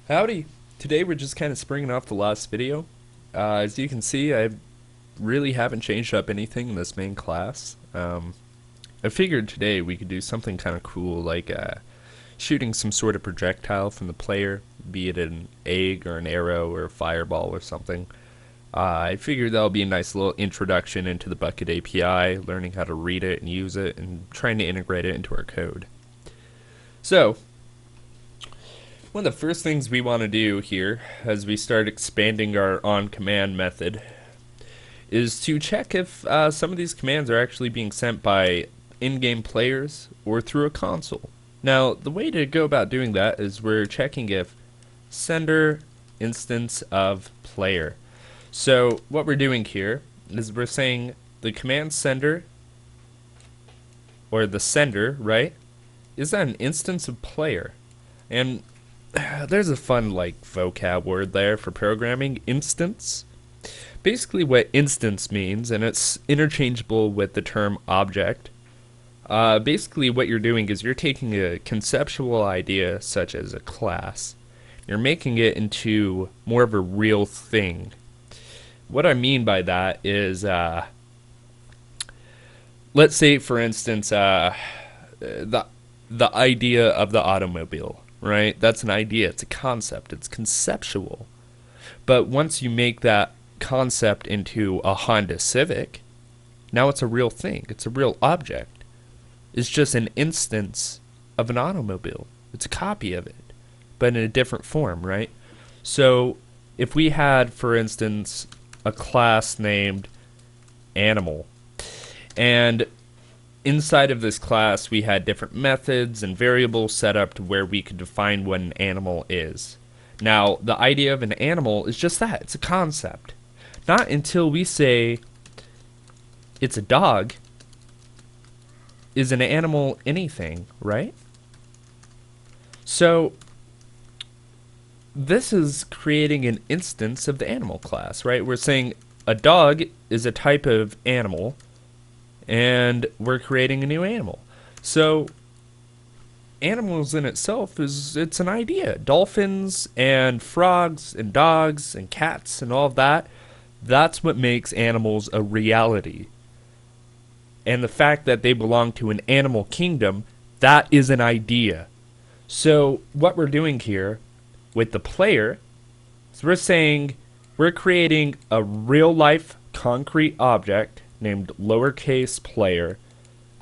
Howdy! Today we're just kind of springing off the last video. As you can see, I really haven't changed up anything in this main class. I figured today we could do something kind of cool, like shooting some sort of projectile from the player, be it an egg or an arrow or a fireball or something. I figured that'll be a nice little introduction into the Bukkit API, learning how to read it and use it, and trying to integrate it into our code. So, one of the first things we want to do here, as we start expanding our on-command method, is to check if some of these commands are actually being sent by in-game players or through a console. Now, the way to go about doing that is we're checking if sender instance of player. So what we're doing here is we're saying the command sender, or the sender, right, is that an instance of player? And there's a fun vocab word there for programming, instance. Basically what instance means, and it's interchangeable with the term object. Basically what you're doing is you're taking a conceptual idea such as a class, you're making it into more of a real thing. What I mean by that is, let's say for instance, the idea of the automobile, right? That's an idea, it's a concept, it's conceptual. But once you make that concept into a Honda Civic, now it's a real thing, it's a real object. It's just an instance of an automobile. It's a copy of it, but in a different form, right? So if we had, for instance, a class named animal, and inside of this class we had different methods and variables set up to where we could define what an animal is. Now, the idea of an animal is just that, it's a concept. Not until we say it's a dog is an animal anything, right? So this is creating an instance of the animal class, right? We're saying a dog is a type of animal, and we're creating a new animal. So animals in itself it's an idea. Dolphins and frogs and dogs and cats and all of that, that's what makes animals a reality. And the fact that they belong to an animal kingdom, that is an idea. So what we're doing here with the player is we're saying we're creating a real life concrete object named lowercase player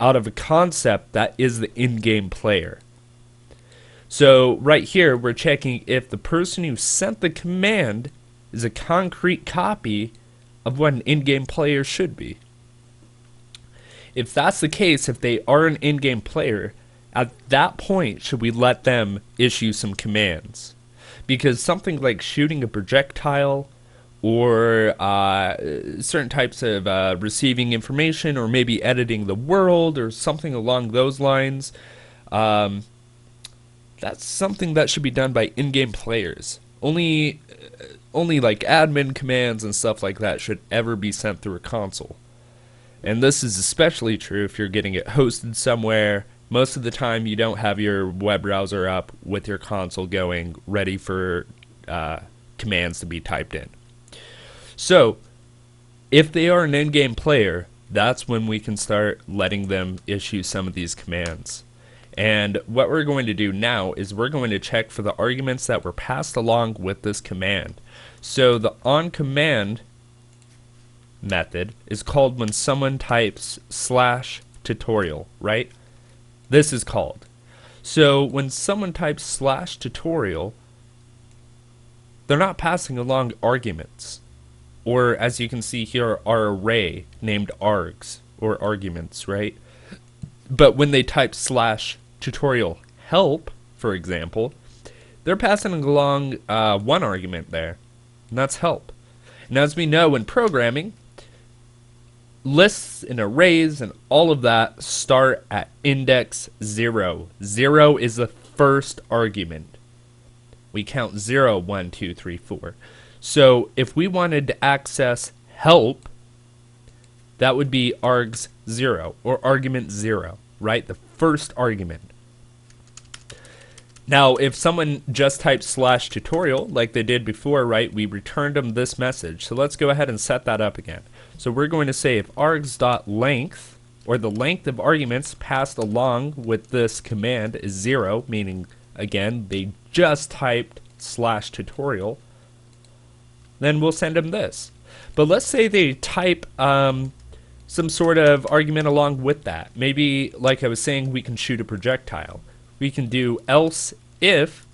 out of a concept that is the in-game player. So right here we're checking if the person who sent the command is a concrete copy of what an in-game player should be. If that's the case, if they are an in-game player, at that point should we let them issue some commands? Because something like shooting a projectile or certain types of receiving information or maybe editing the world or something along those lines, that's something that should be done by in-game players. Only like admin commands and stuff like that should ever be sent through a console. And this is especially true if you're getting it hosted somewhere. Most of the time you don't have your web browser up with your console going, ready for commands to be typed in. So, if they are an in-game player, that's when we can start letting them issue some of these commands. And what we're going to do now is we're going to check for the arguments that were passed along with this command. So the onCommand method is called when someone types /tutorial, right? This is called. So when someone types /tutorial, they're not passing along arguments. Or as you can see here, our array named args, or arguments, right? But when they type /tutorial help, for example, they're passing along one argument there, and that's help. And as we know in programming, lists and arrays and all of that start at index 0. 0 is the first argument. We count 0, 1, 2, 3, 4. So if we wanted to access help, that would be args 0 or argument 0, right? The first argument. Now, if someone just typed slash tutorial like they did before, right, we returned them this message. So let's go ahead and set that up again. So we're going to say if args.length, or the length of arguments passed along with this command, is 0, meaning, again, they just typed slash tutorial, then we'll send them this. But let's say they type some sort of argument along with that. Maybe, like I was saying, we can shoot a projectile. We can do else if,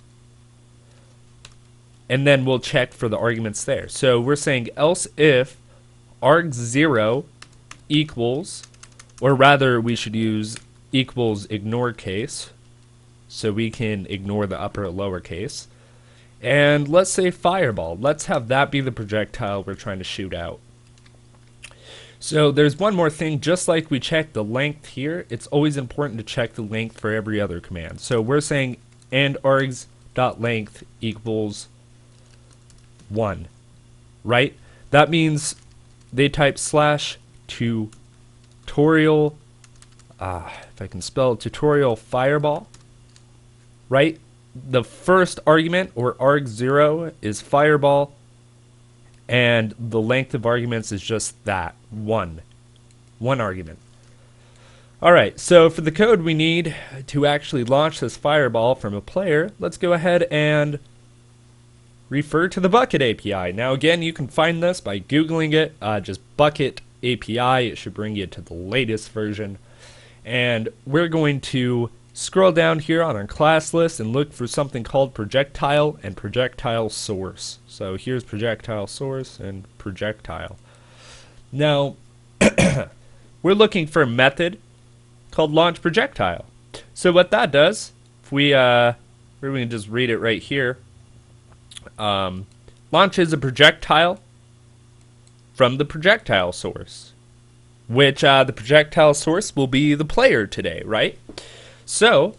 and then we'll check for the arguments there. So we're saying else if arg0 equals, or rather we should use equals ignore case, so we can ignore the upper or lower case. And let's say fireball. Let's have that be the projectile we're trying to shoot out. So there's one more thing. Just like we checked the length here, it's always important to check the length for every other command. So we're saying and args.length equals 1, right? That means they type slash tutorial, if I can spell tutorial fireball, right? The first argument, or arg0, is fireball, and the length of arguments is just that, one argument. Alright, so for the code we need to actually launch this fireball from a player, let's go ahead and refer to the Bukkit API. Now again, you can find this by Googling it, just Bukkit API, it should bring you to the latest version. And we're going to scroll down here on our class list and look for something called projectile and projectile source. So here's projectile source and projectile. Now, we're looking for a method called launch projectile. So what that does, if we can just read it right here, launches a projectile from the projectile source, which the projectile source will be the player today, right? So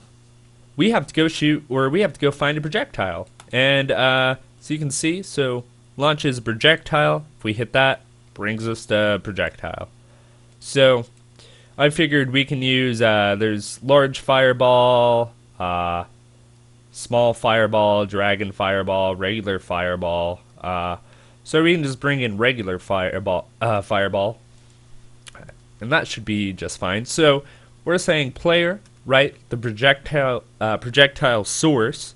we have to go shoot, or we have to go find a projectile. And so you can see, so launches a projectile. If we hit that, brings us to projectile. So I figured we can use, there's large fireball, small fireball, dragon fireball, regular fireball. So we can just bring in regular fireball, and that should be just fine. So we're saying player, right, the projectile source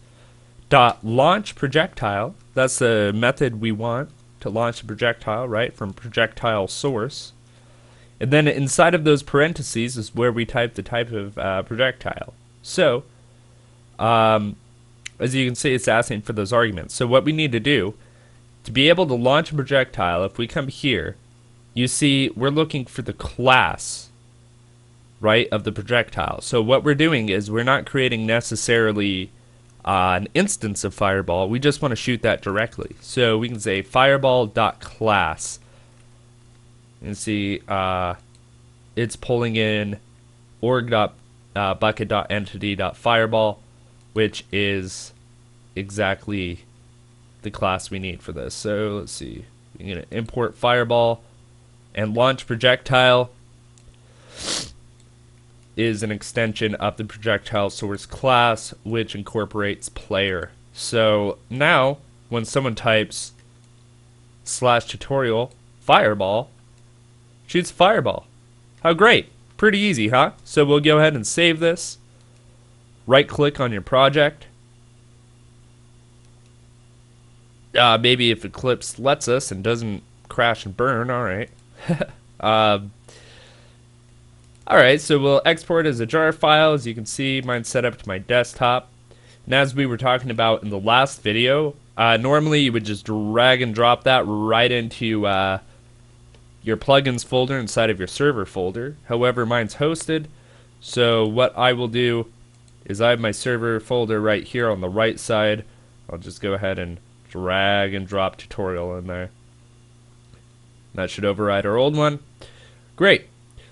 dot launch projectile. That's the method we want to launch a projectile, right, from projectile source. And then inside of those parentheses is where we type the type of projectile. So as you can see, it's asking for those arguments. So what we need to do to be able to launch a projectile, if we come here, you see we're looking for the class, right, of the projectile. So what we're doing is we're not creating necessarily an instance of fireball. We just want to shoot that directly. So we can say fireball.class. And see it's pulling in org.bukkit.entity.fireball, which is exactly the class we need for this. So let's see. We're going to import fireball, and launch projectile is an extension of the projectile source class, which incorporates player. So now when someone types /tutorial fireball, shoots fireball. How great. Pretty easy, huh? So we'll go ahead and save this. Right click on your project. Maybe if Eclipse lets us and doesn't crash and burn. Alright. Alright, so we'll export as a jar file. As you can see, mine's set up to my desktop. And as we were talking about in the last video, normally you would just drag and drop that right into your plugins folder inside of your server folder. However, mine's hosted, so what I will do is I have my server folder right here on the right side. I'll just go ahead and drag and drop tutorial in there. That should override our old one. Great.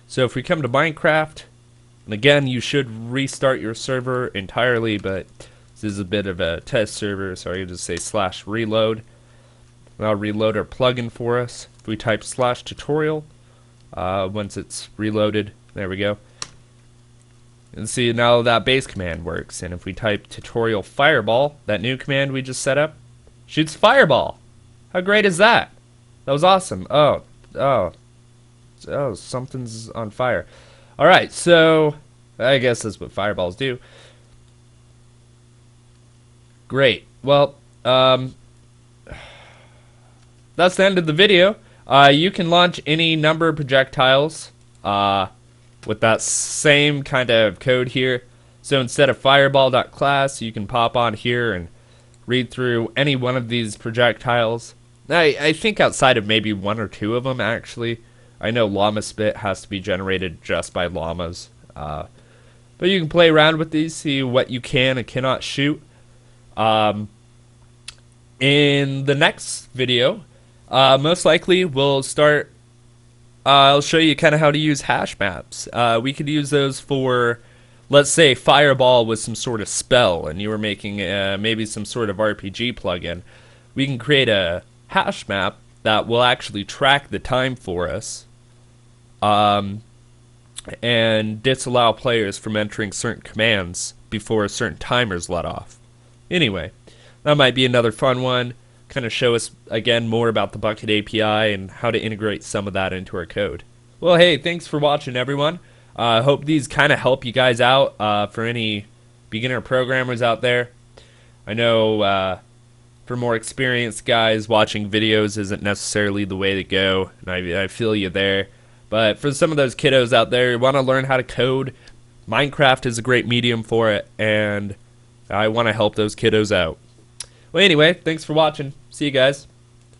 So if we come to Minecraft, and again, you should restart your server entirely, but this is a bit of a test server, so I can just say /reload. And I'll reload our plugin for us. If we type /tutorial, once it's reloaded, there we go. And see, now that base command works. And if we type tutorial fireball, that new command we just set up shoots fireball. How great is that? That was awesome. Oh, something's on fire. Alright, so I guess that's what fireballs do. Great. Well, that's the end of the video. You can launch any number of projectiles with that same kind of code here. So instead of fireball.class, you can pop on here and read through any one of these projectiles. I think outside of maybe one or two of them, actually. I know llama spit has to be generated just by llamas. But you can play around with these, see what you can and cannot shoot. In the next video, most likely we'll start, I'll show you kind of how to use hash maps. We could use those for, let's say, Fireball was some sort of spell and you were making maybe some sort of RPG plugin. We can create a hash map that will actually track the time for us and disallow players from entering certain commands before a certain timer's let off. Anyway, that might be another fun one. Kind of show us, again, more about the Bukkit API and how to integrate some of that into our code. Well, hey, thanks for watching, everyone. I hope these kind of help you guys out for any beginner programmers out there. I know for more experienced guys, watching videos isn't necessarily the way to go, and I feel you there. But for some of those kiddos out there who want to learn how to code, Minecraft is a great medium for it, and I want to help those kiddos out. Well, anyway, thanks for watching. See you guys.